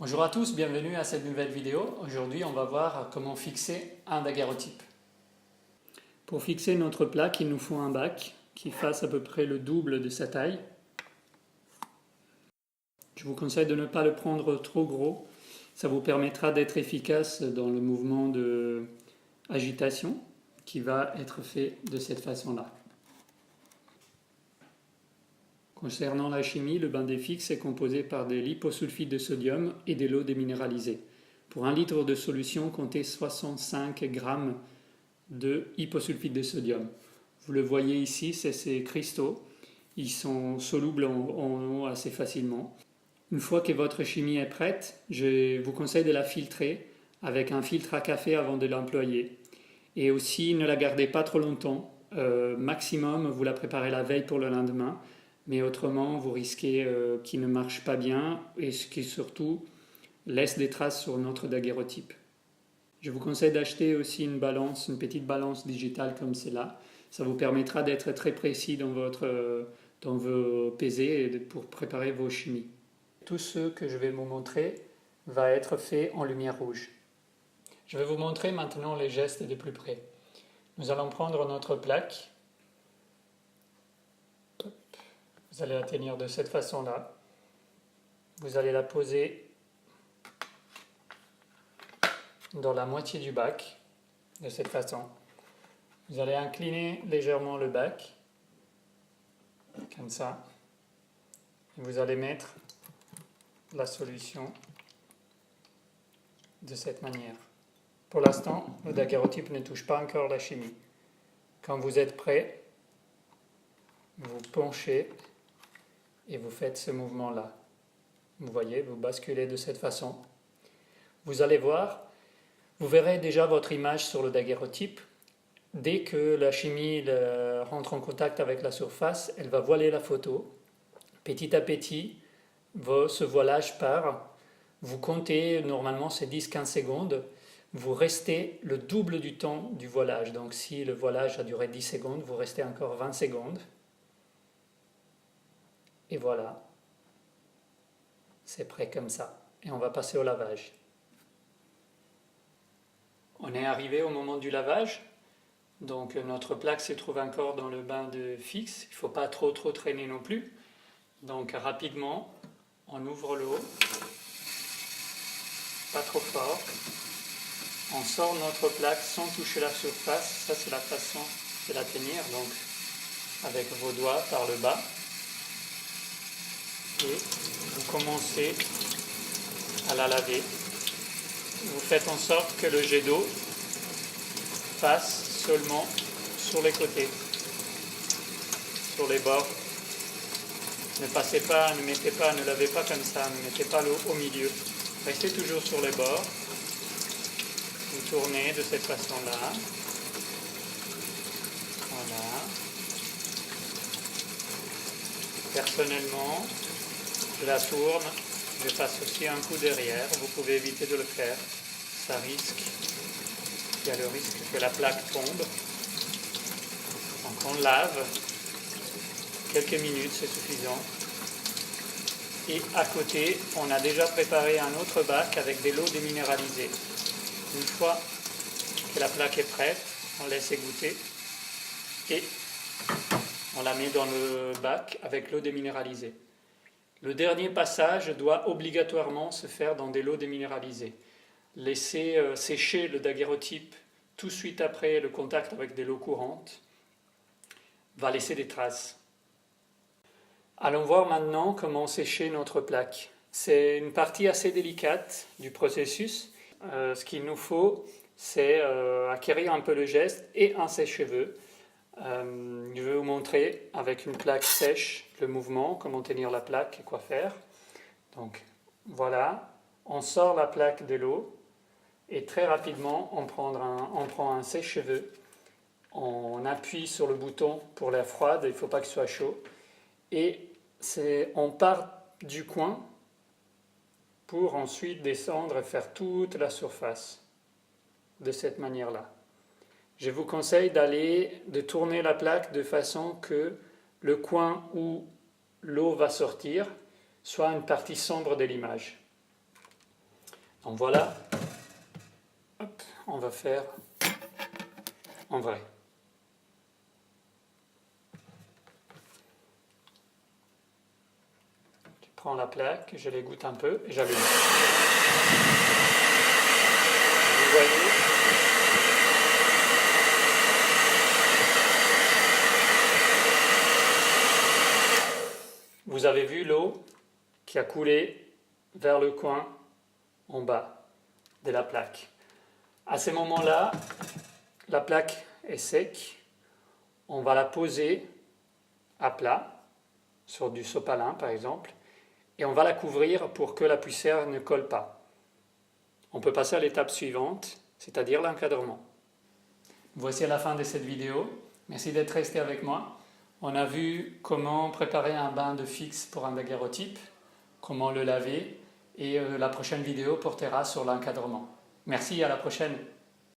Bonjour à tous, bienvenue à cette nouvelle vidéo. Aujourd'hui, on va voir comment fixer un daguerreotype. Pour fixer notre plaque, il nous faut un bac qui fasse à peu près le double de sa taille. Je vous conseille de ne pas le prendre trop gros. Ça vous permettra d'être efficace dans le mouvement de agitation qui va être fait de cette façon-là. Concernant la chimie, le bain d'Efix est composé par de l'hyposulfite de sodium et de l'eau déminéralisée. Pour 1 litre de solution, comptez 65 g de hyposulfite de sodium. Vous le voyez ici, c'est ces cristaux. Ils sont solubles en eau assez facilement. Une fois que votre chimie est prête, je vous conseille de la filtrer avec un filtre à café avant de l'employer. Et aussi, ne la gardez pas trop longtemps. Maximum, vous la préparez la veille pour le lendemain. Mais autrement, vous risquez qu'il ne marche pas bien et ce qui surtout laisse des traces sur notre daguerreotype. Je vous conseille d'acheter aussi une balance, une petite balance digitale comme celle-là. Ça vous permettra d'être très précis dans vos pesées et pour préparer vos chimies. Tout ce que je vais vous montrer va être fait en lumière rouge. Je vais vous montrer maintenant les gestes de plus près. Nous allons prendre notre plaque. Vous allez la tenir de cette façon-là. Vous allez la poser dans la moitié du bac, de cette façon. Vous allez incliner légèrement le bac, comme ça. Et vous allez mettre la solution de cette manière. Pour l'instant, le daguerreotype ne touche pas encore la chimie. Quand vous êtes prêt, vous penchez et vous faites ce mouvement-là. Vous voyez, vous basculez de cette façon. Vous allez voir, vous verrez déjà votre image sur le daguerreotype. Dès que la chimie rentre en contact avec la surface, elle va voiler la photo. Petit à petit, ce voilage part. Vous comptez, normalement c'est 10-15 secondes. Vous restez le double du temps du voilage. Donc si le voilage a duré 10 secondes, vous restez encore 20 secondes. Et voilà, c'est prêt comme ça. Et on va passer au lavage. On est arrivé au moment du lavage. Donc notre plaque se trouve encore dans le bain d'Efix. Il ne faut pas trop traîner non plus. Donc rapidement, on ouvre l'eau. Pas trop fort. On sort notre plaque sans toucher la surface. Ça c'est la façon de la tenir. Donc avec vos doigts par le bas. Et vous commencez à la laver. Vous faites en sorte que le jet d'eau passe seulement sur les côtés, sur les bords. Ne passez pas, ne lavez pas comme ça, ne mettez pas l'eau au milieu. Restez toujours sur les bords. Vous tournez de cette façon-là. Voilà. Personnellement, je la tourne, je passe aussi un coup derrière, vous pouvez éviter de le faire, ça risque, il y a le risque que la plaque tombe. Donc on lave, quelques minutes c'est suffisant. Et à côté, on a déjà préparé un autre bac avec de l'eau déminéralisée. Une fois que la plaque est prête, on laisse égoutter et on la met dans le bac avec l'eau déminéralisée. Le dernier passage doit obligatoirement se faire dans de l'eau déminéralisée. Laissez sécher le daguerreotype tout de suite après le contact avec de l'eau courante va laisser des traces. Allons voir maintenant comment sécher notre plaque. C'est une partie assez délicate du processus. Ce qu'il nous faut, c'est acquérir un peu le geste et un sèche-cheveux. Je vais vous montrer avec une plaque sèche le mouvement, comment tenir la plaque et quoi faire. Donc voilà, on sort la plaque de l'eau et très rapidement on prend un sèche-cheveux, on appuie sur le bouton pour l'air froide, il ne faut pas qu'il soit chaud, et on part du coin pour ensuite descendre et faire toute la surface de cette manière-là. Je vous conseille de tourner la plaque de façon que le coin où l'eau va sortir soit une partie sombre de l'image. Donc voilà, hop, on va faire en vrai. Je prends la plaque, je l'égoutte un peu et j'allume. Vous voyez, vous avez vu l'eau qui a coulé vers le coin en bas de la plaque. À ce moment-là, la plaque est sec. On va la poser à plat, sur du sopalin par exemple, et on va la couvrir pour que la poussière ne colle pas. On peut passer à l'étape suivante, c'est-à-dire l'encadrement. Voici la fin de cette vidéo. Merci d'être resté avec moi. On a vu comment préparer un bain de fixe pour un daguerreotype, comment le laver, et la prochaine vidéo portera sur l'encadrement. Merci, à la prochaine.